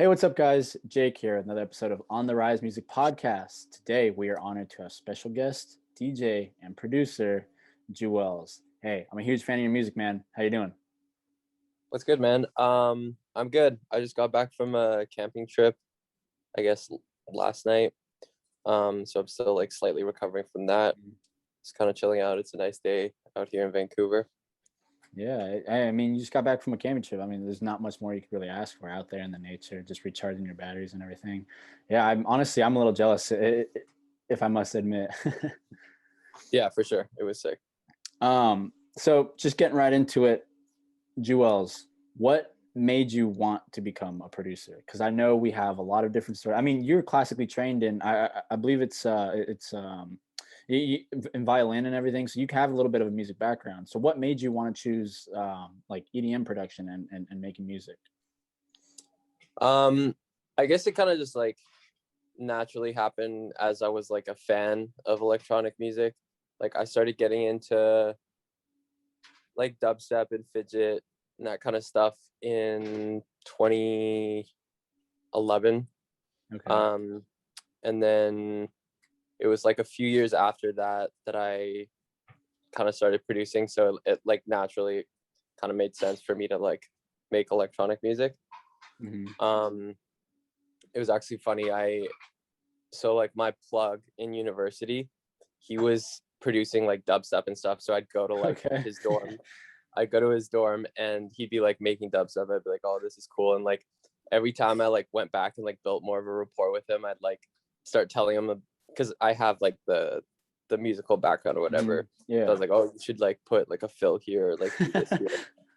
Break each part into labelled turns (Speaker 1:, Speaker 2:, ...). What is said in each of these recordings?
Speaker 1: Hey, what's up, guys? Jake here, another episode of On the Rise Music Podcast. Today, we are honored to have special guest, DJ, and producer, Juelz. Hey, I'm a huge fan of your music, man. How you doing?
Speaker 2: What's good, man? I'm good. I just got back from a camping trip, I guess last night. So I'm still like slightly recovering from that. Just kind of chilling out. It's a nice day out here in Vancouver.
Speaker 1: Yeah, I mean, you just got back from a camping trip. I mean, there's not much more you could really ask for out there in the nature, just recharging your batteries and everything. Yeah, I'm a little jealous, if I must admit.
Speaker 2: Yeah, for sure. It was sick.
Speaker 1: So just getting right into it, Juelz, what made you want to become a producer? Because I know we have a lot of different stories. I mean, you're classically trained in, I believe in violin and everything. So you have a little bit of a music background. So what made you want to choose like EDM production and making music?
Speaker 2: Um, I guess it kind of just like naturally happened as I was like a fan of electronic music. Like I started getting into like dubstep and fidget and that kind of stuff in 2011.
Speaker 1: Okay.
Speaker 2: And then it was like a few years after that I kind of started producing. So it like naturally kind of made sense for me to like make electronic music.
Speaker 1: Mm-hmm.
Speaker 2: It was actually funny. So like my plug in university, he was producing like dubstep and stuff. So I'd go to like
Speaker 1: Okay.
Speaker 2: his dorm. I'd go to his dorm and he'd be like making dubstep. I'd be like, oh, this is cool. And like every time I like went back and like built more of a rapport with him, I'd like start telling him, because I have like the musical background or
Speaker 1: Mm-hmm.
Speaker 2: whatever. So I
Speaker 1: Yeah.
Speaker 2: was like, oh, you should like put like a fill here, or like do this here.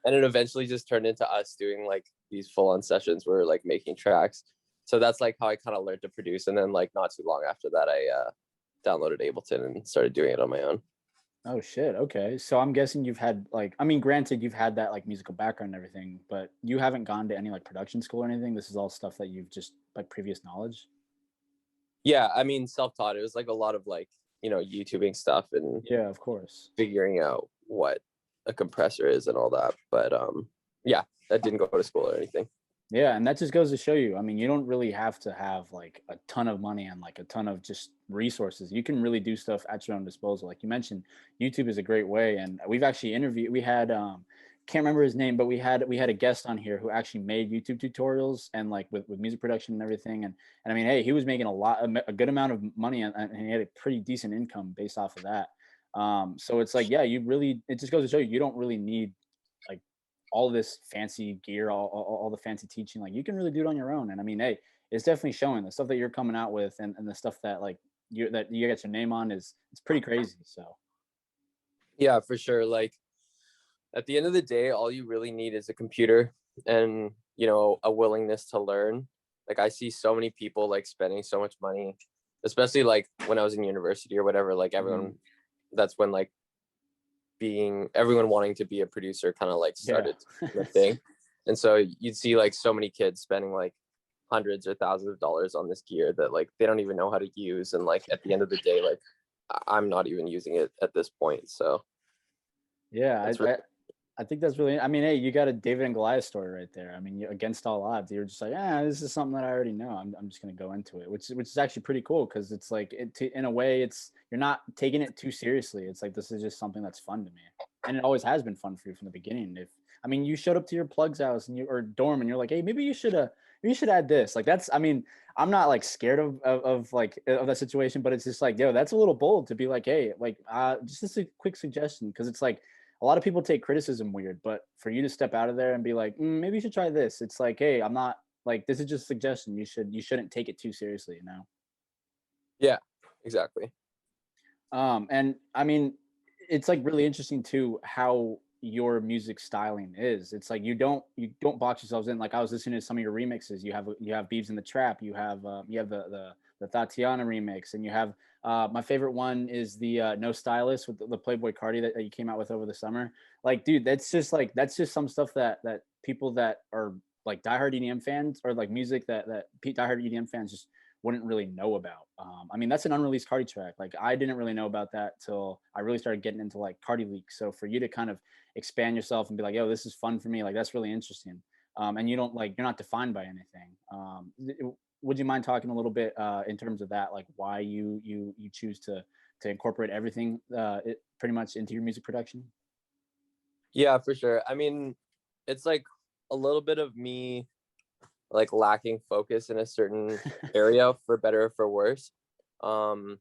Speaker 2: And it eventually just turned into us doing like these full on sessions where we're like making tracks. So that's like how I kind of learned to produce. And then like not too long after that, I downloaded Ableton and started doing it on my own.
Speaker 1: Oh shit. Okay. So I'm guessing you've had like, I mean, granted you've had that like musical background and everything, but you haven't gone to any like production school or anything. This is all stuff that you've just like previous knowledge.
Speaker 2: Yeah, I mean, self-taught. It was like a lot of like, YouTubing stuff and
Speaker 1: Yeah, of course.
Speaker 2: figuring out what a compressor is and all that. But yeah, I didn't go to school or anything.
Speaker 1: Yeah, and that just goes to show you. I mean, you don't really have to have like a ton of money and like a ton of just resources. You can really do stuff at your own disposal. Like you mentioned, YouTube is a great way, and we've actually interviewed. We had can't remember his name, but we had a guest on here who actually made YouTube tutorials and like with music production and everything. And I mean, hey, he was making a good amount of money, and he had a pretty decent income based off of that. So it's like, yeah, it just goes to show you don't really need like all this fancy gear, all the fancy teaching. Like you can really do it on your own. And I mean, hey, it's definitely showing the stuff that you're coming out with and the stuff that like you get your name on is it's pretty crazy. So
Speaker 2: Yeah, for sure. Like at the end of the day, all you really need is a computer and, a willingness to learn. Like I see so many people like spending so much money, especially like when I was in university or whatever, like everyone, that's when like everyone wanting to be a producer kind of like
Speaker 1: yeah.
Speaker 2: started the thing. And so you'd see like so many kids spending like hundreds or thousands of dollars on this gear that like they don't even know how to use. And like at the end of the day, like I'm not even using it at this point. So
Speaker 1: Yeah,
Speaker 2: it's really,
Speaker 1: I think that's really. I mean, hey, you got a David and Goliath story right there. I mean, against all odds, you're just like, this is something that I already know. I'm just gonna go into it, which is actually pretty cool because it's like, in a way, it's you're not taking it too seriously. It's like this is just something that's fun to me, and it always has been fun for you from the beginning. If I mean, you showed up to your plug's house and you or dorm, and you're like, hey, maybe you should add this. Like that's. I mean, I'm not like scared of like of that situation, but it's just like, yo, that's a little bold to be like, hey, like just a quick suggestion because it's like a lot of people take criticism weird, but for you to step out of there and be like, maybe you should try this. It's like, hey, I'm not like this is just a suggestion. You shouldn't take it too seriously, you know.
Speaker 2: yeah, exactly.
Speaker 1: And I mean, it's like really interesting too how your music styling is. It's like you don't box yourselves in. Like I was listening to some of your remixes. You have Beeves in the Trap. You have the Tatiana remix, and you have my favorite one is the No Stylist with the Playboy Cardi that you came out with over the summer. Like, dude, that's just some stuff that people that are like diehard EDM fans or like music that diehard EDM fans just wouldn't really know about. I mean, that's an unreleased Cardi track. Like, I didn't really know about that till I really started getting into like Cardi leaks. So for you to kind of expand yourself and be like, "Yo, this is fun for me," like that's really interesting. and you don't like, you're not defined by anything. Would you mind talking a little bit in terms of that, like why you choose to incorporate everything pretty much into your music production?
Speaker 2: Yeah, for sure. I mean, it's like a little bit of me like lacking focus in a certain area, for better or for worse. Um,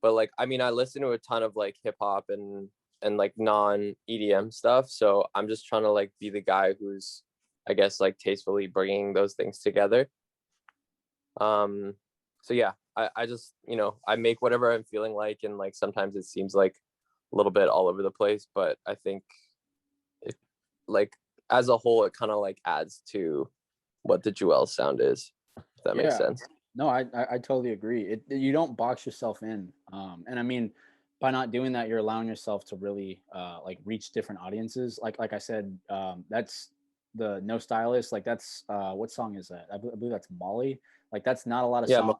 Speaker 2: but like, I mean, I listen to a ton of like hip hop and like non EDM stuff. So I'm just trying to like be the guy who's, I guess, like tastefully bringing those things together. Um, so yeah, I just, I make whatever I'm feeling like, and like sometimes it seems like a little bit all over the place, but I think it, like, as a whole, it kind of like adds to what the Juelz sound is, if that makes
Speaker 1: Yeah.
Speaker 2: sense.
Speaker 1: No, I totally agree. You don't box yourself in. And I mean, by not doing that, you're allowing yourself to really like reach different audiences. Like I said, that's the No Stylist. Like that's what song is that? I believe that's Molly. Like that's not a lot of
Speaker 2: Yeah,
Speaker 1: song.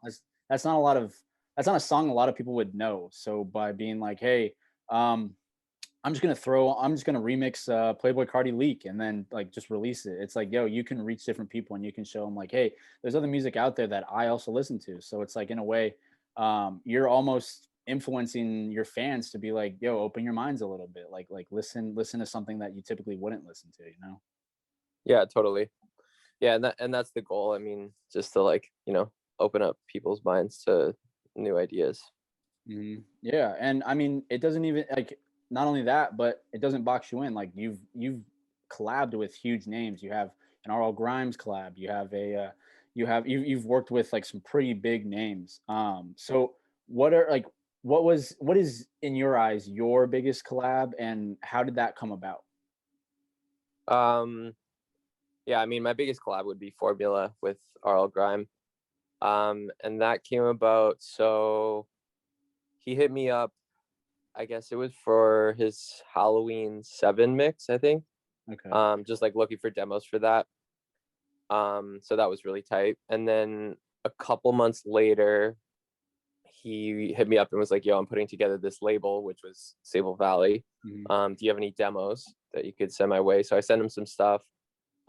Speaker 1: That's not a lot of, that's not a song a lot of people would know. So by being like, hey, um, I'm just gonna remix Playboy Cardi Leak and then like just release it. It's like, yo, you can reach different people and you can show them like, hey, there's other music out there that I also listen to. So it's like in a way, you're almost influencing your fans to be like, yo, open your minds a little bit. Like listen to something that you typically wouldn't listen to, you know?
Speaker 2: yeah, totally. Yeah, and that's the goal. I mean, just to like, open up people's minds to new ideas.
Speaker 1: Yeah, and I mean, it doesn't even like, not only that, but it doesn't box you in. Like you've collabed with huge names. You have an RL Grimes collab. You have you've worked with like some pretty big names. So what are like what is in your eyes your biggest collab, and how did that come about?
Speaker 2: Um, yeah, I mean, my biggest collab would be Formula with RL Grime. And that came about, so he hit me up, I guess it was for his Halloween 7 mix, I think.
Speaker 1: Okay.
Speaker 2: Just like looking for demos for that. So that was really tight. And then a couple months later, he hit me up and was like, yo, I'm putting together this label, which was Sable Valley.
Speaker 1: Mhm.
Speaker 2: Do you have any demos that you could send my way? So I sent him some stuff.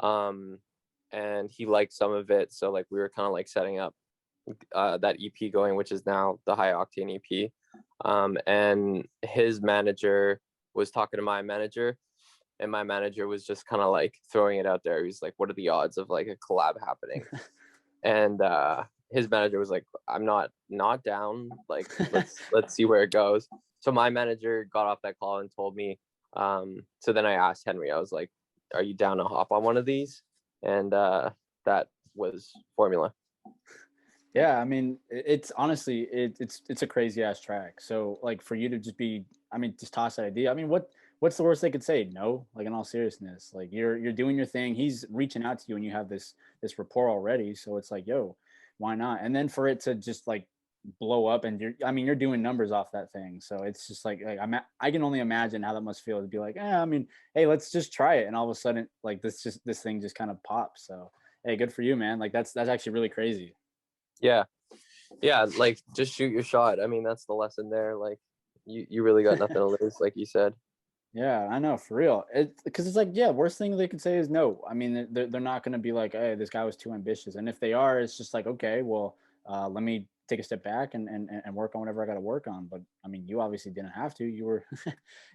Speaker 2: And he liked some of it. So like we were kind of like setting up that EP going, which is now the High Octane EP. And his manager was talking to my manager, and my manager was just kind of like throwing it out there. He was like, what are the odds of like a collab happening? And his manager was like, I'm not down, like let's see where it goes. So my manager got off that call and told me, so then I asked Henry, I was like, are you down to hop on one of these? And that was Formula.
Speaker 1: Yeah, I mean, it's honestly, it's a crazy ass track. So like for you to just be, I mean, just toss that idea. I mean, what's the worst they could say? No, like in all seriousness, like you're doing your thing. He's reaching out to you, and you have this rapport already. So it's like, yo, why not? And then for it to just like blow up, and I mean, you're doing numbers off that thing. So it's just like I can only imagine how that must feel to be like, I mean, hey, let's just try it, and all of a sudden, like this thing just kind of pops. So hey, good for you, man. Like that's actually really crazy.
Speaker 2: Yeah, yeah, like just shoot your shot. I mean, that's the lesson there. Like you really got nothing to lose, like you said.
Speaker 1: Yeah, I know, for real. Because it's like, yeah, worst thing they could say is no. I mean, they're not going to be like, hey, this guy was too ambitious. And if they are, it's just like, okay, well, let me take a step back and work on whatever I got to work on. But I mean, you obviously didn't have to. You were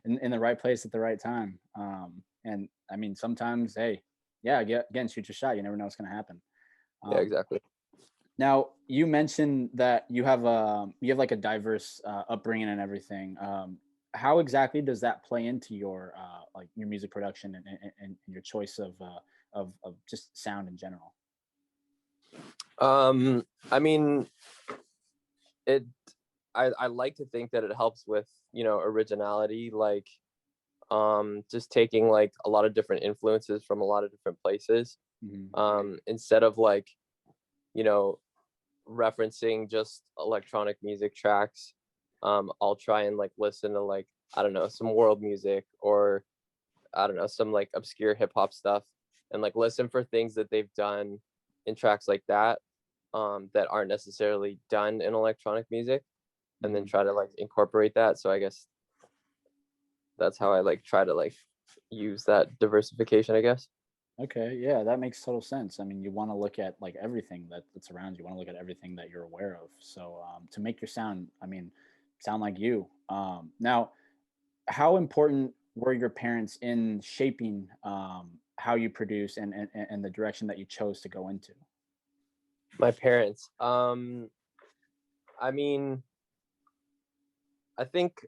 Speaker 1: in the right place at the right time. And I mean, sometimes, hey, yeah, again, shoot your shot. You never know what's going to happen.
Speaker 2: Yeah,
Speaker 1: Um,
Speaker 2: exactly.
Speaker 1: Now, you mentioned that you have like a diverse upbringing and everything. How exactly does that play into your like your music production and your choice of just sound in general?
Speaker 2: I mean, it I like to think that it helps with, originality, like just taking like a lot of different influences from a lot of different places.
Speaker 1: Hmm.
Speaker 2: Instead of like, you know, referencing just electronic music tracks, I'll try and like listen to like, I don't know, some world music, or I don't know, some like obscure hip hop stuff, and like listen for things that they've done in tracks like that, that aren't necessarily done in electronic music, and then
Speaker 1: Hmm.
Speaker 2: try to like incorporate that. So I guess that's how I like try to like use that diversification, I guess.
Speaker 1: Okay, yeah, that makes total sense. I mean, you want to look at like everything that's around you. You want to look at everything that you're aware of. So to make your sound, I mean, sound like you. Now, how important were your parents in shaping how you produce and the direction that you chose to go into?
Speaker 2: My parents. I mean, I think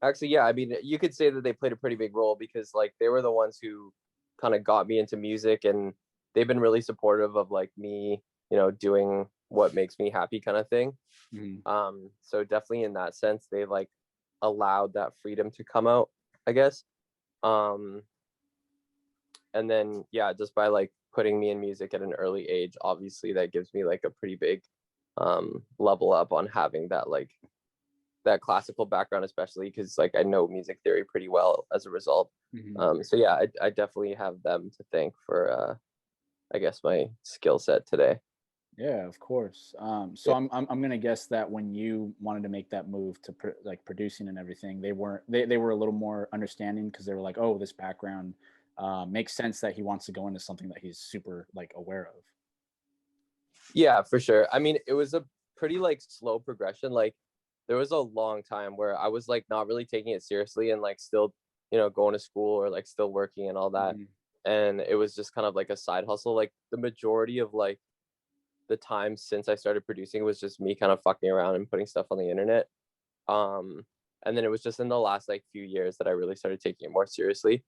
Speaker 2: actually, yeah, I mean, you could say that they played a pretty big role because like they were the ones who kind of got me into music, and they've been really supportive of like me, doing what makes me happy kind of thing.
Speaker 1: Mhm.
Speaker 2: So definitely in that sense, they like allowed that freedom to come out, I guess. Um, and then yeah, just by like putting me in music at an early age, obviously that gives me like a pretty big level up on having that like that classical background, especially because like I know music theory pretty well as a result.
Speaker 1: Mhm.
Speaker 2: So yeah, I definitely have them to thank for I guess my skill set today.
Speaker 1: Yeah, of course. So
Speaker 2: Yeah.
Speaker 1: I'm gonna guess that when you wanted to make that move to like producing and everything, they were a little more understanding because they were like, oh, this background makes sense that he wants to go into something that he's super like aware of.
Speaker 2: Yeah, for sure. I mean, it was a pretty like slow progression. Like there was a long time where I was like not really taking it seriously and like still, going to school or like still working and all that.
Speaker 1: Mhm.
Speaker 2: And it was just kind of like a side hustle. Like the majority of like the time since I started producing was just me kind of fucking around and putting stuff on the internet. Um, and then it was just in the last like few years that I really started taking it more seriously.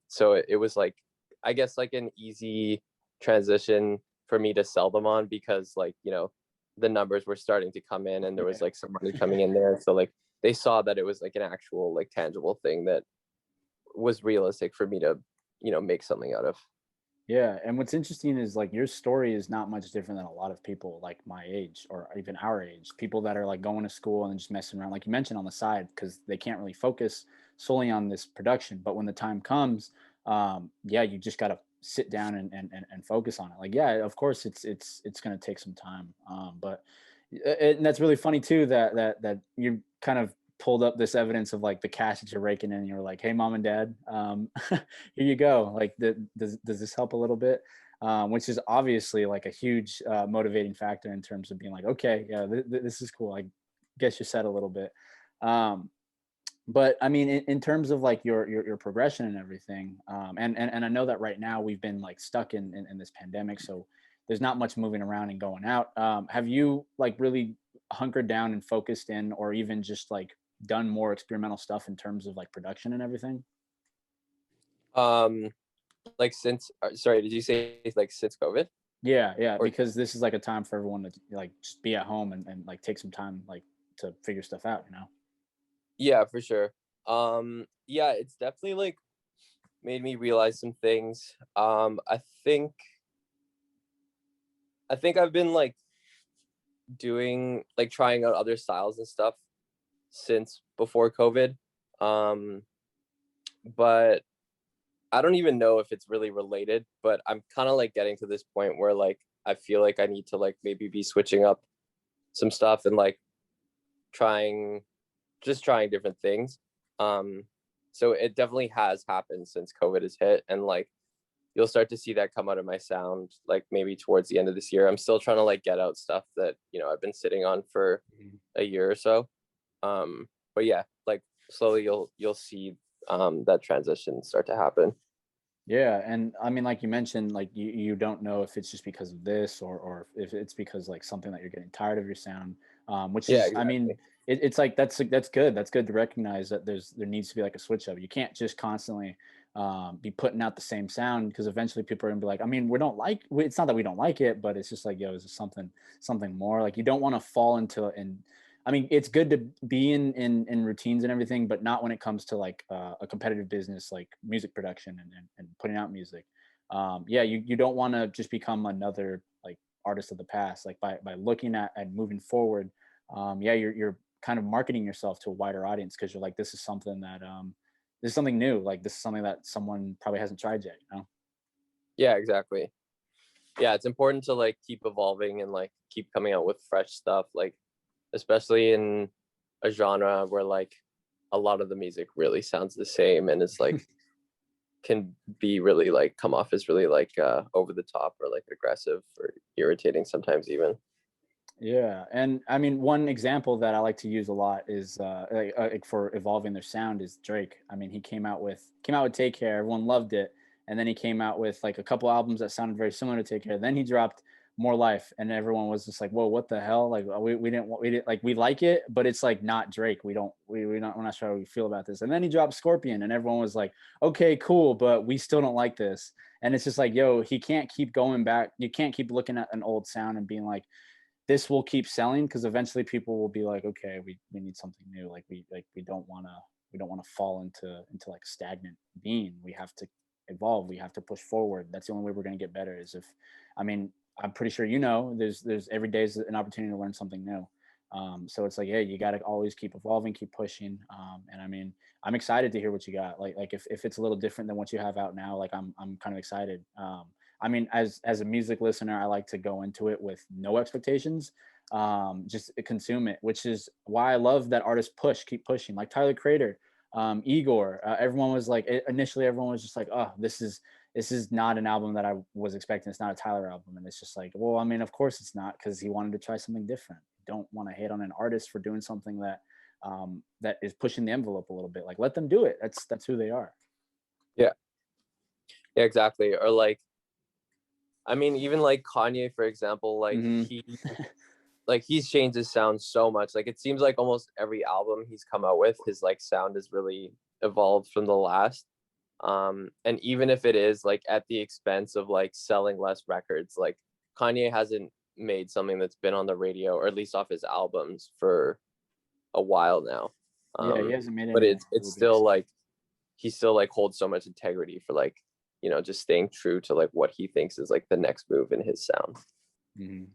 Speaker 2: So it was like, I guess like an easy transition for me to sell them on because like, the numbers were starting to come in and there was
Speaker 1: Yeah.
Speaker 2: like some money coming in there. So like they saw that it was like an actual like tangible thing that was realistic for me to, make something out of.
Speaker 1: Yeah, and what's interesting is like your story is not much different than a lot of people like my age or even our age. People that are like going to school and just messing around, like you mentioned on the side, because they can't really focus solely on this production. But when the time comes, yeah, you just got to sit down and focus on it. Like, yeah, of course, it's going to take some time, but and that's really funny too that you kind of pulled up this evidence of like the cash that you're raking in and you're like, hey mom and dad, here you go, like does this help a little bit, which is obviously like a huge motivating factor in terms of being like, okay, yeah, this is cool, I guess you're set a little bit. But I mean, in terms of like your progression and everything, and I know that right now we've been like stuck in this pandemic, so there's not much moving around and going out. Have you like really hunkered down and focused in, or even just like done more experimental stuff in terms of like production and everything?
Speaker 2: Um, like since, sorry, did you say like since COVID
Speaker 1: Yeah, yeah,
Speaker 2: or?
Speaker 1: because this is like a time for everyone to like just be at home and like take some time like to figure stuff out, you know?
Speaker 2: Yeah, for sure. Yeah, it's definitely like made me realize some things. I think I've been like doing like trying out other styles and stuff since before COVID. Um, but I don't even know if it's really related, but I'm kind of like getting to this point where like I feel like I need to like maybe be switching up some stuff and like trying trying different things. Um, so it definitely has happened since COVID has hit, and like you'll start to see that come out of my sound like maybe towards the end of this year. I'm still trying to like get out stuff that I've been sitting on for
Speaker 1: Mhm.
Speaker 2: a year or so. But yeah, like slowly you'll see that transition start to happen.
Speaker 1: Yeah, and I mean, like you mentioned, like you don't know if it's just because of this or if it's because like something that you're getting tired of your sound, which
Speaker 2: Yeah,
Speaker 1: is, I mean,
Speaker 2: exactly.
Speaker 1: it's like that's good. That's good to recognize that there needs to be like a switch up. You can't just constantly be putting out the same sound because eventually people are gonna be like, I mean, it's not that we don't like it, but it's just like, yo, is this something more? Like you don't want to fall into and I mean, it's good to be in routines and everything, but not when it comes to like a competitive business like music production and putting out music. Yeah, you don't want to just become another like artist of the past. Like by looking at and moving forward, yeah, you're kind of marketing yourself to a wider audience because you're like, this is something new. Like this is something that someone probably hasn't tried yet. You know?
Speaker 2: Yeah, exactly. Yeah, it's important to like keep evolving and like keep coming out with fresh stuff, like especially in a genre where like a lot of the music really sounds the same, and it's like can be really like come off as really like over the top or like aggressive or irritating sometimes even.
Speaker 1: Yeah, and I mean, one example that I like to use a lot is like for evolving their sound is Drake. I mean, he came out with Take Care, everyone loved it, and then he came out with like a couple albums that sounded very similar to Take Care. Then he dropped More Life, and everyone was just like, "Whoa, what the hell?" Like we didn't like we like it, but it's like not Drake. We're not sure how we feel about this. And then he dropped Scorpion, and everyone was like, "Okay, cool, but we still don't like this." And it's just like, yo, he can't keep going back. You can't keep looking at an old sound and being like, this will keep selling, because eventually people will be like, okay, we need something new. We don't want to fall into like stagnant being. We have to evolve. We have to push forward. That's the only way we're going to get better. Is if, I mean, I'm pretty sure there's every day is an opportunity to learn something new. So it's like, hey, you got to always keep evolving, keep pushing. And I mean, I'm excited to hear what you got. Like if it's a little different than what you have out now, like I'm kind of excited. I mean, as a music listener, I like to go into it with no expectations, just consume it, which is why I love that artists keep pushing, like Tyler Creator, Igor. Everyone was like, initially, everyone was just like, oh, this is not an album that I was expecting. It's not a Tyler album, and it's just like, well, I mean, of course it's not, because he wanted to try something different. Don't want to hate on an artist for doing something that is pushing the envelope a little bit. Like, let them do it. That's who they are.
Speaker 2: Yeah, yeah, exactly. Or like, I mean, even like Kanye, for example, like
Speaker 1: Mm-hmm.
Speaker 2: he's changed his sound so much. Like it seems like almost every album he's come out with, his like sound has really evolved from the last. And even if it is like at the expense of like selling less records, like Kanye hasn't made something that's been on the radio, or at least off his albums, for a while now.
Speaker 1: Yeah, he hasn't made
Speaker 2: But
Speaker 1: any like
Speaker 2: it's
Speaker 1: really big
Speaker 2: still
Speaker 1: stuff.
Speaker 2: like he still like holds so much integrity for like, you know, just staying true to like what he thinks is like the next move in his sound.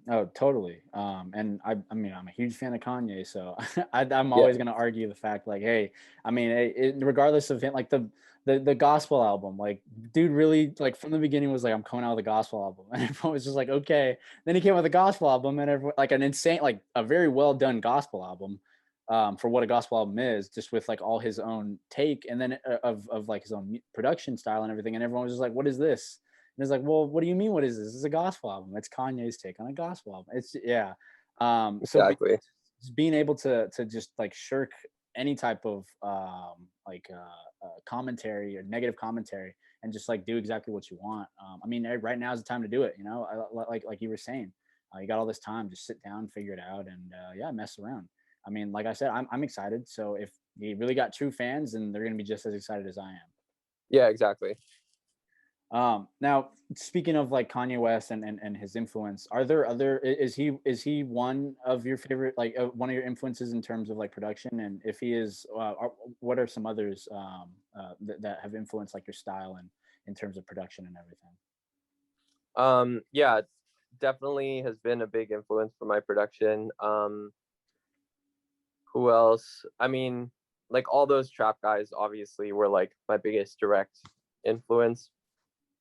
Speaker 1: Oh, totally. And I mean, I'm a huge fan of Kanye, so I'm
Speaker 2: Yeah,
Speaker 1: always gonna argue the fact, like, hey, I mean, regardless of him, like the gospel album, like, dude, really, like from the beginning was like, I'm coming out with a gospel album, and everyone was just like, okay. Then he came with a gospel album, and everyone, like an insane, like a very well done gospel album, for what a gospel album is, just with like all his own take, and then of like his own production style and everything, and everyone was just like, what is this? And it's like, well, what do you mean? What is this? This is a gospel album. It's Kanye's take on a gospel album. It's yeah. So
Speaker 2: exactly.
Speaker 1: just being able to just like shirk any type of commentary or negative commentary, and just like do exactly what you want. I mean, right now is the time to do it. You know, like you were saying, you got all this time. Just sit down, figure it out, and yeah, mess around. I mean, like I said, I'm excited. So if you really got true fans, then they're gonna be just as excited as I am.
Speaker 2: Yeah, exactly.
Speaker 1: Now speaking of like Kanye West and his influence, are there other is he one of your favorite, like one of your influences in terms of like production? And if he is, what are some others that have influenced like your style and in terms of production and everything?
Speaker 2: Yeah, definitely has been a big influence for my production. Who else? I mean, like all those trap guys obviously were like my biggest direct influence.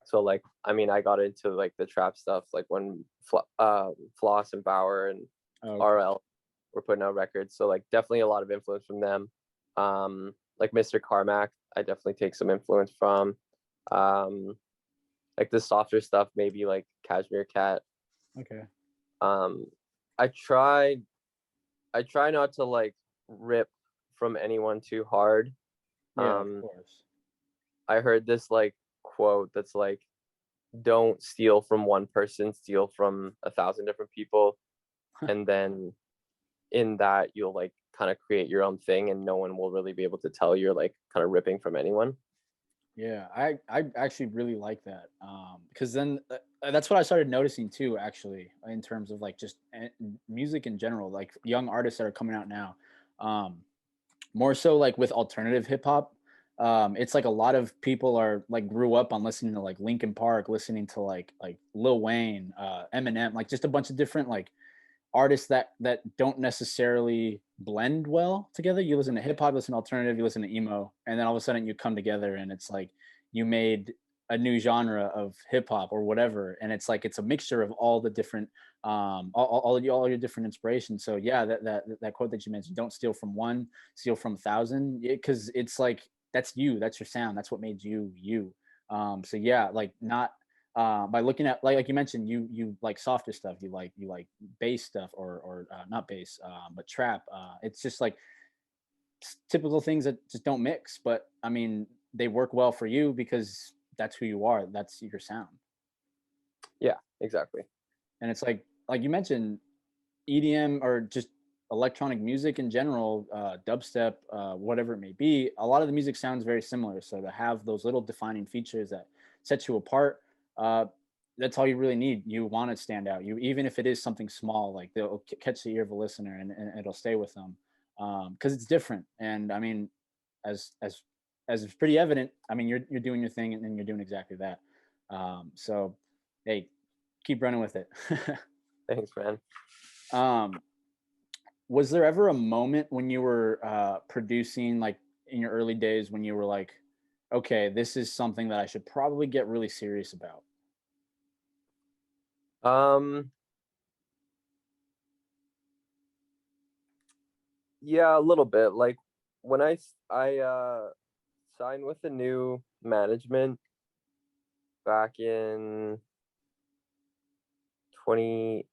Speaker 2: So like, I mean, I got into like the trap stuff like when Floss and Bauer and
Speaker 1: Oh, okay.
Speaker 2: RL were putting out records. So like definitely a lot of influence from them. Like Mr. Carmack, I definitely take some influence from. Um, like the softer stuff, maybe like Cashmere Cat.
Speaker 1: Okay.
Speaker 2: Um, I tried I try not to like rip from anyone too hard.
Speaker 1: Yeah, of
Speaker 2: Um,
Speaker 1: course.
Speaker 2: I heard this like quote that's like, don't steal from one person, steal from 1,000 different people. And then in that, you'll like kind of create your own thing and no one will really be able to tell you're like kind of ripping from anyone.
Speaker 1: Yeah, I actually really like that, because then that's what I started noticing too, actually, in terms of like just music in general, like young artists that are coming out now, um, more so like with alternative hip hop. It's like a lot of people are like grew up on listening to like Linkin Park, listening to like Lil Wayne, Eminem, like just a bunch of different like artists that don't necessarily blend well together. You listen to hip hop, listen to alternative, you listen to emo, and then all of a sudden you come together and it's like you made a new genre of hip hop or whatever, and it's like it's a mixture of all the different all your different inspirations. So yeah, that quote that you mentioned, don't steal from one, steal from 1,000, because it's like that's you, that's your sound, that's what made you you. So yeah, like not by looking at like you mentioned, you like softer stuff, you like bass stuff, or not bass, but trap. It's just like typical things that just don't mix, but I mean they work well for you because that's who you are, that's your sound.
Speaker 2: Yeah, exactly.
Speaker 1: And it's like you mentioned, EDM or just electronic music in general, dubstep, whatever it may be, a lot of the music sounds very similar. So to have those little defining features that set you apart, uh, that's all you really need. You want to stand out. You, even if it is something small, like they'll catch the ear of a listener, and it'll stay with them because it's different. And I mean, as as as it's pretty evident, I mean, you're doing your thing, and you're doing exactly that. So, hey, keep running with it.
Speaker 2: Thanks, man.
Speaker 1: um, was there ever a moment when you were producing, like in your early days, when you were like, okay, this is something that I should probably get really serious about?
Speaker 2: Um, yeah, a little bit. Like when I signed with the new management back in 20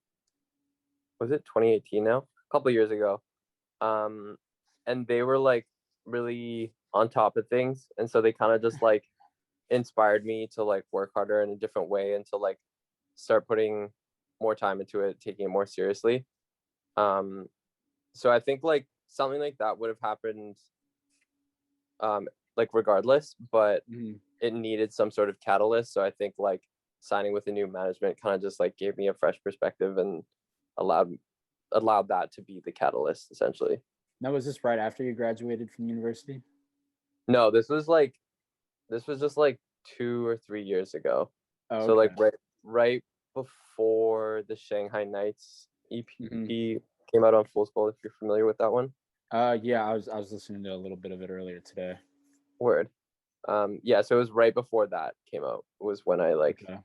Speaker 2: was it 2018 now? A couple years ago. Um, and they were like really on top of things, and so they kind of just like inspired me to like work harder in a different way and to like start putting more time into it, taking it more seriously. Um, so I think like something like that would have happened like regardless, but
Speaker 1: Mhm.
Speaker 2: it needed some sort of catalyst. So I think like signing with the new management kind of just like gave me a fresh perspective and allowed allowed that to be the catalyst essentially.
Speaker 1: Now, was this right after you graduated from university?
Speaker 2: No, this was just like 2 or 3 years ago.
Speaker 1: Oh,
Speaker 2: So like
Speaker 1: okay.
Speaker 2: right before the Shanghai Nights
Speaker 1: Hmm.
Speaker 2: EP came out on Full School, if you're familiar with that one.
Speaker 1: Yeah, I was listening to a little bit of it earlier today.
Speaker 2: Word. Yeah, so it was right before that came out was when I like
Speaker 1: Okay.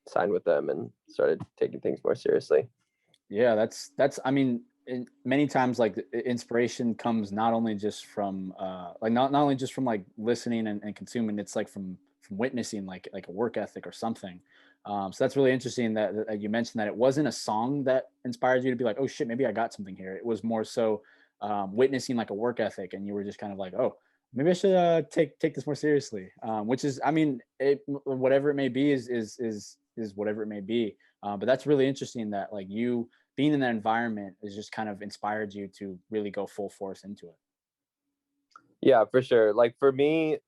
Speaker 2: signed with them and started taking things more seriously.
Speaker 1: Yeah, that's. I mean, many times like inspiration comes not only just from like not only just from like listening and consuming. It's like from witnessing, like a work ethic or something. So that's really interesting that you mentioned that it wasn't a song that inspired you to be like, oh shit, maybe I got something here. It was more so witnessing like a work ethic, and you were just kind of like, oh, maybe I should take this more seriously. Which is, I mean, whatever it may be is whatever it may be. But that's really interesting that like you being in that environment has just kind of inspired you to really go full force into it.
Speaker 2: Yeah, for sure. Like for me,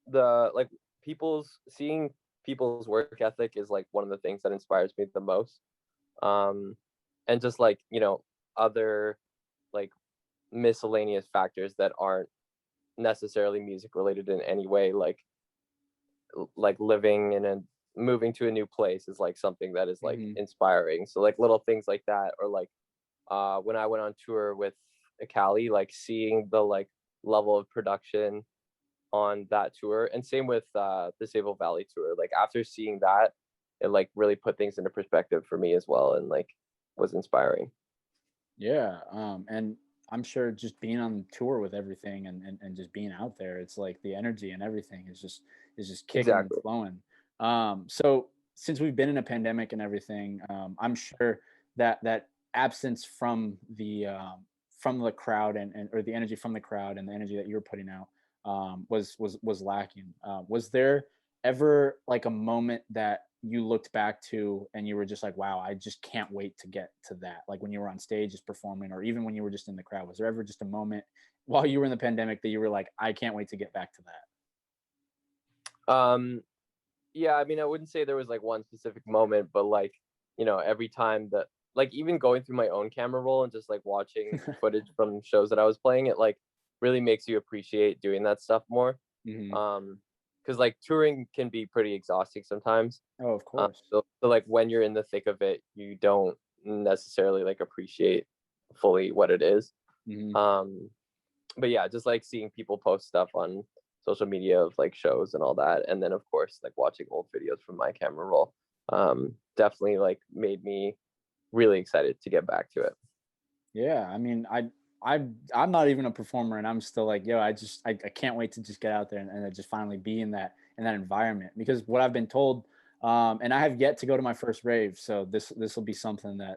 Speaker 2: the like people's seeing people's work ethic is like one of the things that inspires me the most. Um and just like, other like miscellaneous factors that aren't necessarily music related in any way, like living in a moving to a new place is like something that is like
Speaker 1: Hmm.
Speaker 2: inspiring. So like little things like that, or like when I went on tour with Cali, like seeing the like level of production on that tour, and same with the Sable Valley tour. Like after seeing that, it like really put things into perspective for me as well, and like was inspiring.
Speaker 1: Yeah, and I'm sure just being on tour with everything, and just being out there, it's like the energy and everything is just kicking and
Speaker 2: Exactly.
Speaker 1: flowing. So since we've been in a pandemic and everything, I'm sure that absence from the crowd, and or the energy from the crowd and the energy that you were putting out was lacking. Was there ever like a moment that you looked back to and you were just like, wow, I just can't wait to get to that? Like when you were on stage just performing, or even when you were just in the crowd, was there ever just a moment while you were in the pandemic that you were like, I can't wait to get back to that?
Speaker 2: Um, yeah, I mean, I wouldn't say there was like one specific moment, but like, every time that like even going through my own camera roll and just like watching footage from shows that I was playing, it like really makes you appreciate doing that stuff more.
Speaker 1: Hmm.
Speaker 2: Um, because like touring can be pretty exhausting sometimes.
Speaker 1: Oh, of course.
Speaker 2: So like when you're in the thick of it, you don't necessarily like appreciate fully what it is.
Speaker 1: Hmm.
Speaker 2: Um, but yeah, just like seeing people post stuff on social media of like shows and all that, and then of course like watching old videos from my camera roll definitely like made me really excited to get back to it.
Speaker 1: Yeah, I mean, I'm not even a performer, and I'm still like, yo, I can't wait to just get out there and just finally be in that environment, because what I've been told, and I have yet to go to my first rave, so this will be something that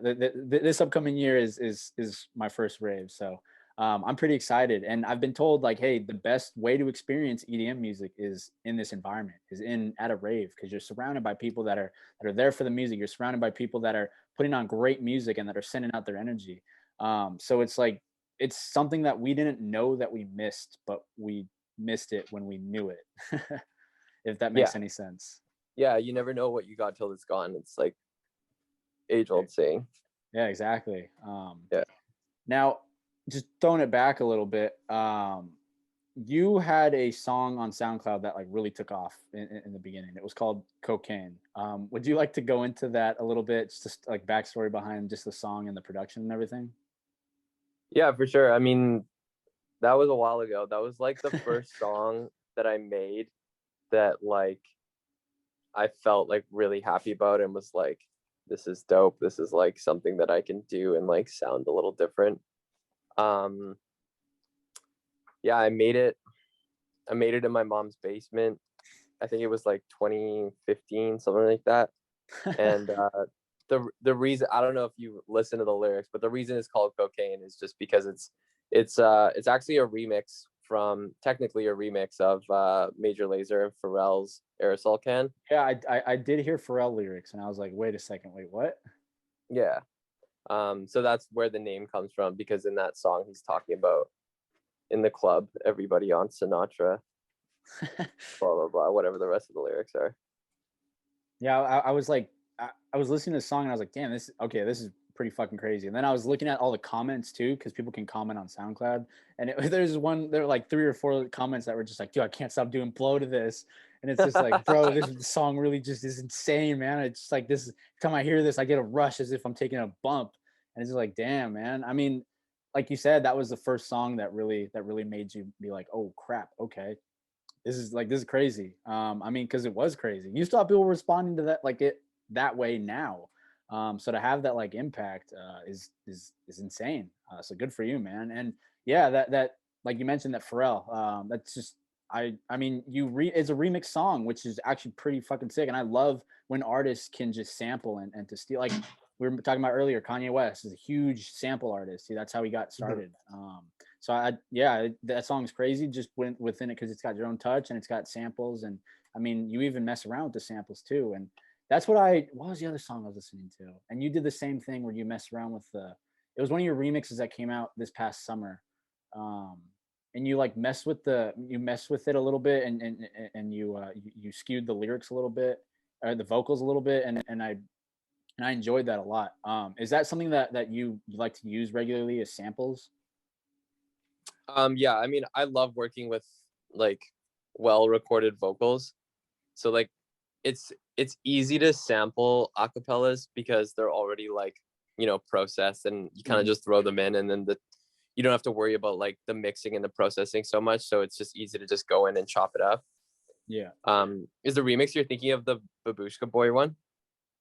Speaker 1: this upcoming year is my first rave, so I'm pretty excited, and I've been told like, hey, the best way to experience EDM music is in this environment, is in at a rave, because you're surrounded by people that are there for the music, you're surrounded by people that are putting on great music and that are sending out their energy. So it's like it's something that we didn't know that we missed, but we missed it when we knew it. If that
Speaker 2: Yeah,
Speaker 1: makes any sense.
Speaker 2: yeah, you never know what you got till it's gone. It's like age old saying.
Speaker 1: Yeah, exactly.
Speaker 2: Yeah.
Speaker 1: Now, just throwing it back a little bit, you had a song on SoundCloud that like really took off in the beginning. It was called Cocaine. Would you like to go into that a little bit, just like backstory behind just the song and the production and everything?
Speaker 2: Yeah, for sure. I mean, that was a while ago. That was like the first song that I made that like I felt like really happy about and was like, this is dope. This is like something that I can do and like sound a little different. Um yeah, I made it in my mom's basement. I think it was like 2015, something like that. And the reason, I don't know if you listen to the lyrics, but the reason it's called Cocaine is just because it's actually a remix from, technically a remix of Major Lazer and Pharrell's Aerosol Can.
Speaker 1: Yeah, I did hear Pharrell lyrics, and I was like, wait a second, wait, what?
Speaker 2: Yeah. So that's where the name comes from, because in that song he's talking about in the club, everybody on Sinatra, blah blah blah, whatever the rest of the lyrics are.
Speaker 1: Yeah, I was like, I was listening to the song and I was like, damn, this okay, this is pretty fucking crazy. And then I was looking at all the comments too, because people can comment on SoundCloud, and there were like 3 or 4 comments that were just like, dude, I can't stop doing blow to this, and it's just like, bro, this song really just is insane, man. It's just like this. Every time I hear this, I get a rush as if I'm taking a bump, and it's just like, damn, man. I mean, like you said, that was the first song that really made you be like, oh crap, okay, this is crazy. I mean, because it was crazy. You still have people responding to that like it that way now. So to have that like impact is insane. So good for you, man. And yeah, that like you mentioned that Pharrell. That's just I mean it's a remix song, which is actually pretty fucking sick. And I love when artists can just sample and to steal, like we were talking about earlier. Kanye West is a huge sample artist. See, that's how he got started. So yeah, that song's crazy. Just went within it because it's got your own touch and it's got samples, and I mean, you even mess around with the samples too. And that's what was the other song I was listening to? And you did the same thing where you messed around with it was one of your remixes that came out this past summer. Um, and you like you messed with it a little bit, and you skewed the lyrics a little bit, or the vocals a little bit, and I enjoyed that a lot. Is that something that you like to use regularly as samples?
Speaker 2: Yeah, I mean, I love working with like well recorded vocals. So like it's easy to sample acapellas because they're already like, processed, and you kind of just throw them in, and then you don't have to worry about like the mixing and the processing so much. So it's just easy to just go in and chop it up.
Speaker 1: Yeah.
Speaker 2: Is the remix you're thinking of the Babushka Boy one?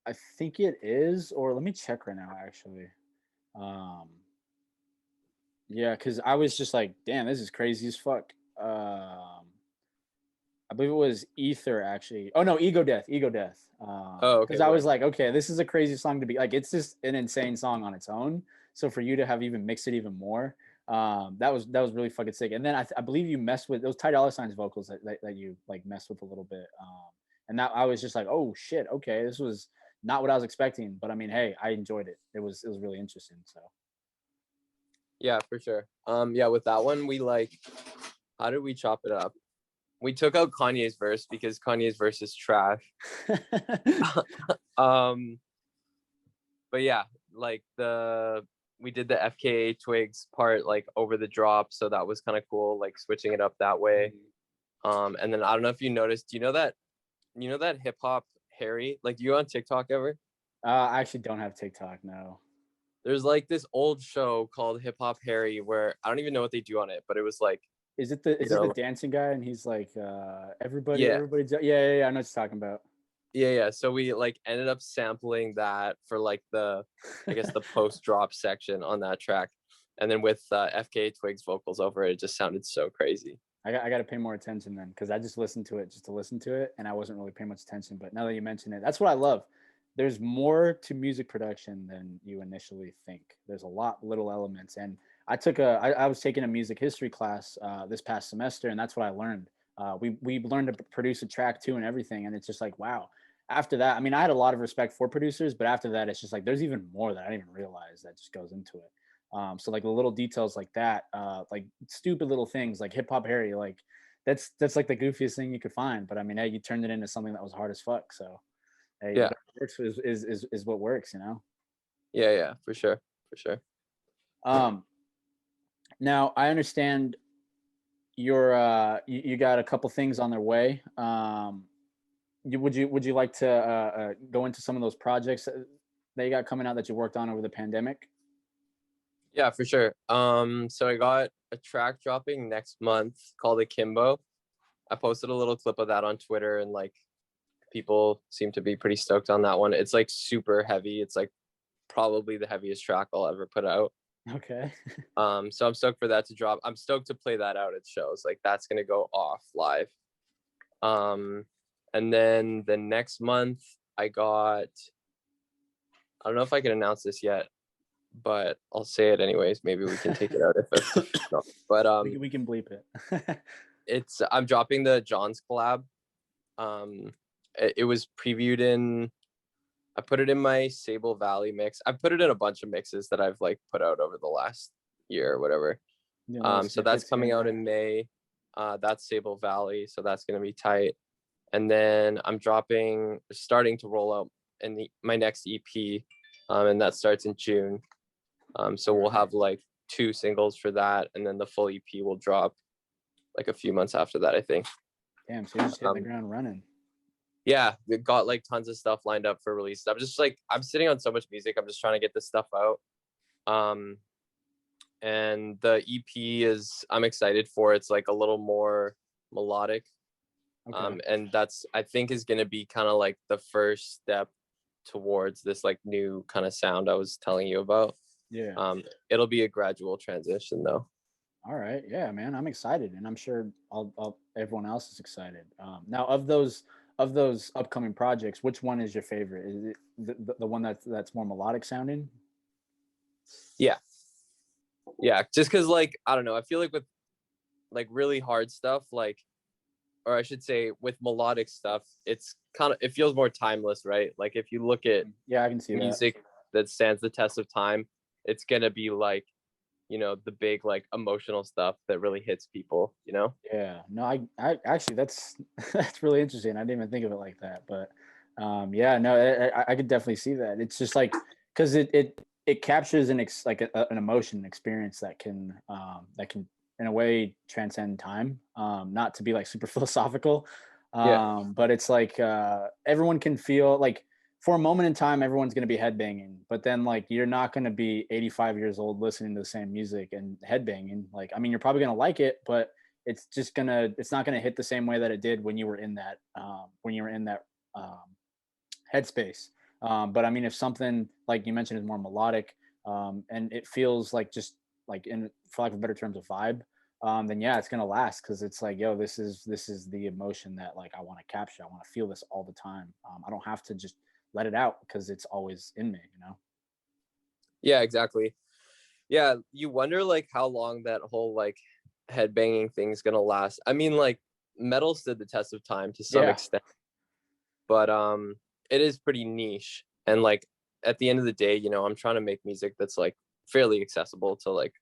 Speaker 1: I think it is, or let me check right now actually. Um yeah, because I was just like, damn, this is crazy as fuck. I believe it was Ether actually. Oh no, Ego Death, Ego Death.
Speaker 2: Oh, okay,
Speaker 1: Because I was
Speaker 2: word.
Speaker 1: like, okay, this is a crazy song to be like. It's just an insane song on its own. So for you to have even mixed it even more, that was really fucking sick. And then I believe you messed with those Ty Dolla Sign's vocals that you like messed with a little bit. And that I was just like, oh shit, okay, this was not what I was expecting. But I mean, hey, I enjoyed it. It was really interesting. So
Speaker 2: Yeah, for sure. Yeah, with that one, we like, how did we chop it up? We took out Kanye's verse because Kanye's verse is trash. um, but yeah, like we did the FKA Twigs part like over the drop, so that was kind of cool, like switching it up that way. And then I don't know if you noticed, you know that hip hop Harry, like you on TikTok ever?
Speaker 1: I actually don't have TikTok. No.
Speaker 2: There's like this old show called Hip Hop Harry where I don't even know what they do on it, but it was like
Speaker 1: is it the dancing guy and he's like everybody
Speaker 2: yeah,
Speaker 1: everybody yeah, I know what you're talking about.
Speaker 2: yeah. So we like ended up sampling that for like the, I guess the post drop section on that track, and then with FK Twigs vocals over it, it just sounded so crazy.
Speaker 1: I got to pay more attention then, because I just listened to it just to listen to it, and I wasn't really paying much attention. But now that you mention it, that's what I love. There's more to music production than you initially think. There's a lot little elements, and I was taking a music history class this past semester, and that's what I learned. We learned to produce a track too and everything, and it's just like wow. After that, I mean, I had a lot of respect for producers, but after that, it's just like there's even more that I didn't even realize that just goes into it. So like the little details like that, like stupid little things like Hip Hop Harry, like that's like the goofiest thing you could find. But I mean, hey, you turned it into something that was hard as fuck. So hey,
Speaker 2: Yeah,
Speaker 1: what works is what works, you know.
Speaker 2: yeah, for sure, for sure.
Speaker 1: Um, Now I understand you got a couple things on their way. Would you like to go into some of those projects that you got coming out that you worked on over the pandemic?
Speaker 2: Yeah, for sure. So I got a track dropping next month called Akimbo. I posted a little clip of that on Twitter, and like people seem to be pretty stoked on that one. It's like super heavy. It's like probably the heaviest track I'll ever put out.
Speaker 1: Okay.
Speaker 2: So I'm stoked for that to drop. I'm stoked to play that out at shows. Like that's gonna go off live. And then the next month I got, I don't know if I can announce this yet, but I'll say it anyways. Maybe we can take it out if no. But
Speaker 1: We can bleep it.
Speaker 2: it's I'm dropping the John's collab. It was previewed in, I put it in my Sable Valley mix. I put it in a bunch of mixes that I've like put out over the last year or whatever. So that's coming out in May. That's Sable Valley, so that's gonna be tight. And then I'm starting to roll out in my next EP, and that starts in June. So we'll have like 2 singles for that, and then the full EP will drop like a few months after that, I think.
Speaker 1: Damn, so you're just hitting the ground running.
Speaker 2: Yeah, we got like tons of stuff lined up for release. I'm sitting on so much music. I'm just trying to get this stuff out. And the EP I'm excited for. It's like a little more melodic. Okay. And that's, I think, is going to be kind of like the first step towards this like new kind of sound I was telling you about.
Speaker 1: Yeah.
Speaker 2: It'll be a gradual transition though.
Speaker 1: All right. Yeah, man. I'm excited, and I'm sure everyone else is excited. Now, of those upcoming projects, which one is your favorite? Is it the one that's more melodic sounding?
Speaker 2: Yeah. Just because, like, I don't know. I feel like with like really hard stuff, like, or I should say, with melodic stuff, it feels more timeless, right? Like if you look at
Speaker 1: I can see
Speaker 2: music that stands the test of time, it's gonna be like, the big like emotional stuff that really hits people,
Speaker 1: Yeah, no, I actually that's that's really interesting. I didn't even think of it like that, but yeah, no, I could definitely see that. It's just like because it captures like an emotion experience that can in a way transcend time. Not to be like super philosophical, but it's like everyone can feel like for a moment in time, everyone's going to be headbanging, but then like you're not going to be 85 years old listening to the same music and headbanging. Like, I mean, you're probably going to like it, but it's not going to hit the same way that it did when you were in that headspace. But I mean, if something like you mentioned is more melodic, and it feels like just like for lack of better terms, a vibe, then yeah, it's gonna last because it's like, yo, this is the emotion that like I want to capture. I want to feel this all the time. I don't have to just let it out because it's always in me,
Speaker 2: Yeah, exactly. Yeah, you wonder like how long that whole like headbanging thing's gonna last. I mean, like metal stood the test of time to some extent, but it is pretty niche. And like at the end of the day, I'm trying to make music that's like fairly accessible to like,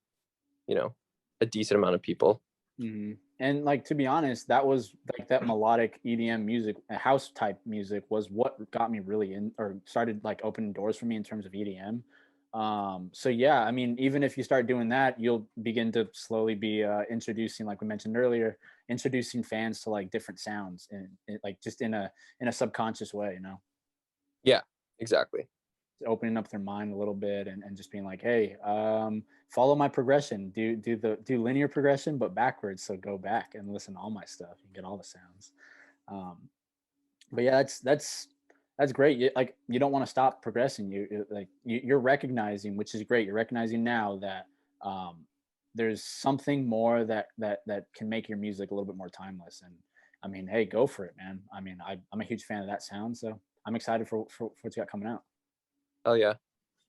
Speaker 2: a decent amount of people.
Speaker 1: Mm-hmm. And like, to be honest, that was like that melodic EDM music, house type music was what got me really in or started like opening doors for me in terms of EDM. So yeah, I mean, even if you start doing that, you'll begin to slowly be introducing, like we mentioned earlier, introducing fans to like different sounds and like just in a subconscious way,
Speaker 2: Yeah, exactly.
Speaker 1: opening up their mind a little bit and just being like, hey, follow my progression, do linear progression but backwards, so go back and listen to all my stuff and get all the sounds. But yeah, that's great. Like, you don't want to stop progressing. You're recognizing, which is great, you're recognizing now that there's something more that can make your music a little bit more timeless. And I mean, hey, go for it, man. I mean, I'm a huge fan of that sound, so I'm excited for what you got coming out.
Speaker 2: Oh yeah.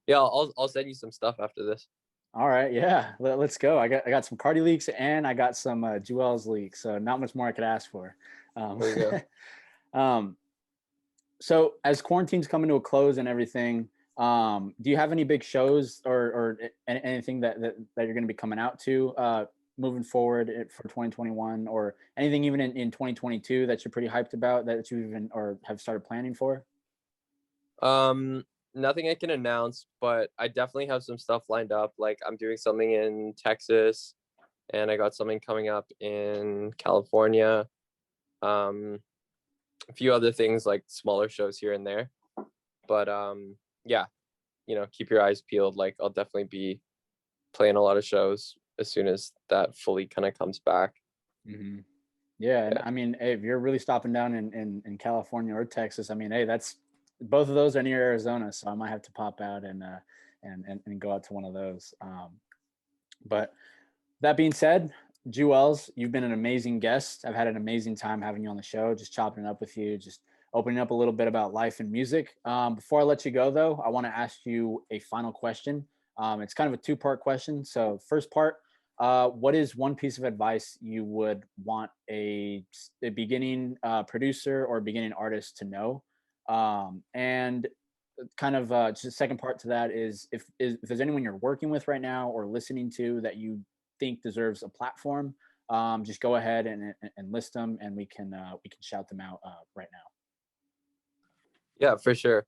Speaker 2: Yeah, I'll send you some stuff after this.
Speaker 1: All right, yeah, let's go. I got some Cardi leaks and I got some Juelz leaks, so not much more I could ask for.
Speaker 2: There you go.
Speaker 1: um, so as quarantine's coming to a close and everything, do you have any big shows or anything that you're going to be coming out to moving forward for 2021, or anything even in 2022 that you're pretty hyped about that you even or have started planning for?
Speaker 2: Nothing I can announce, but I definitely have some stuff lined up. Like, I'm doing something in Texas, and I got something coming up in California. A few other things, like smaller shows here and there. But yeah, keep your eyes peeled. Like, I'll definitely be playing a lot of shows as soon as that fully kind of comes back.
Speaker 1: Mm-hmm. Yeah, and I mean, hey, if you're really stopping down in California or Texas, I mean, hey, that's both of those are near Arizona, so I might have to pop out and go out to one of those. But that being said, Juelz, you've been an amazing guest. I've had an amazing time having you on the show, just chopping it up with you, just opening up a little bit about life and music. Before I let you go, though, I want to ask you a final question. It's kind of a two-part question. So, first part, what is one piece of advice you would want a beginning producer or beginning artist to know? And kind of just the second part to that is if there's anyone you're working with right now or listening to that you think deserves a platform, just go ahead and list them, and we can shout them out right now.
Speaker 2: Yeah, for sure.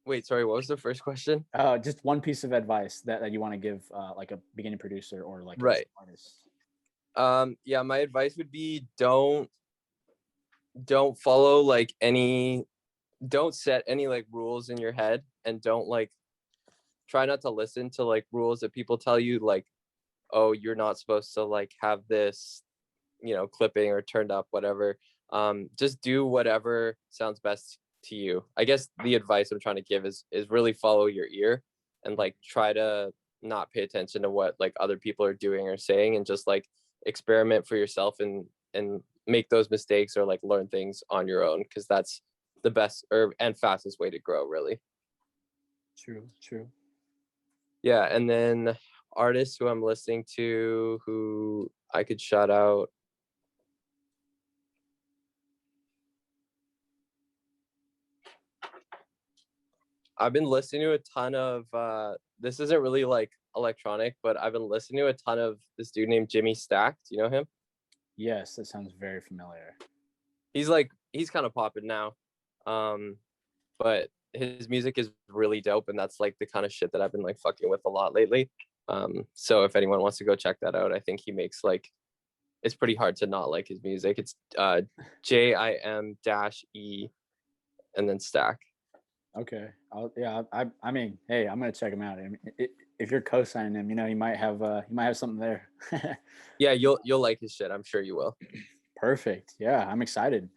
Speaker 2: Wait, sorry, what was the first question?
Speaker 1: Just one piece of advice that you want to give like a beginning producer or like
Speaker 2: right.
Speaker 1: an
Speaker 2: artist. Yeah, my advice would be don't follow like don't set any like rules in your head, and don't like try not to listen to like rules that people tell you, like, oh, you're not supposed to like have this, clipping or turned up, whatever. Just do whatever sounds best to you. I guess the advice I'm trying to give is really follow your ear, and like try to not pay attention to what like other people are doing or saying, and just like experiment for yourself and make those mistakes or like learn things on your own, because that's the best and fastest way to grow, really.
Speaker 1: True.
Speaker 2: Yeah, and then artists who I'm listening to who I could shout out. I've been listening to a ton of this isn't really like electronic, but I've been listening to a ton of this dude named Jimmy Stack. Do you know him?
Speaker 1: Yes, that sounds very familiar.
Speaker 2: He's kind of popping now. But his music is really dope, and that's like the kind of shit that I've been like fucking with a lot lately. So if anyone wants to go check that out, I think he makes like, it's pretty hard to not like his music. It's JIM-E and then Stack.
Speaker 1: Okay. I mean, hey, I'm gonna check him out. I mean, if you're co-signing him, he might have something there.
Speaker 2: Yeah, you'll like his shit. I'm sure you will.
Speaker 1: Perfect. Yeah, I'm excited.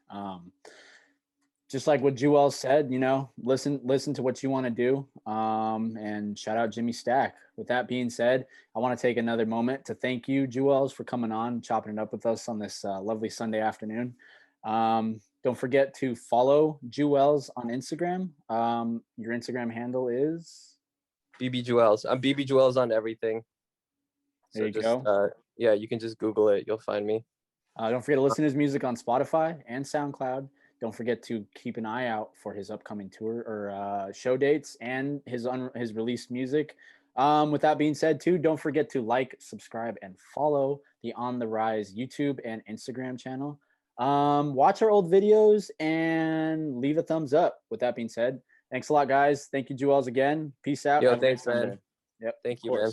Speaker 1: Just like what Juelz said, listen to what you want to do. And shout out Jimmy Stack. With that being said, I want to take another moment to thank you, Juelz, for coming on, chopping it up with us on this lovely Sunday afternoon. Don't forget to follow Juelz on Instagram. Your Instagram handle is
Speaker 2: BB Juelz. I'm BB Juelz on everything.
Speaker 1: There you go.
Speaker 2: Yeah, you can just Google it. You'll find me.
Speaker 1: Don't forget to listen to his music on Spotify and SoundCloud. Don't forget to keep an eye out for his upcoming tour or show dates and his released music. With that being said, too, don't forget to like, subscribe, and follow the On the Rise YouTube and Instagram channel. Watch our old videos and leave a thumbs up. With that being said, thanks a lot, guys. Thank you, Juelz, again. Peace out.
Speaker 2: Yo, thanks, man.
Speaker 1: Yep.
Speaker 2: Thank you, man.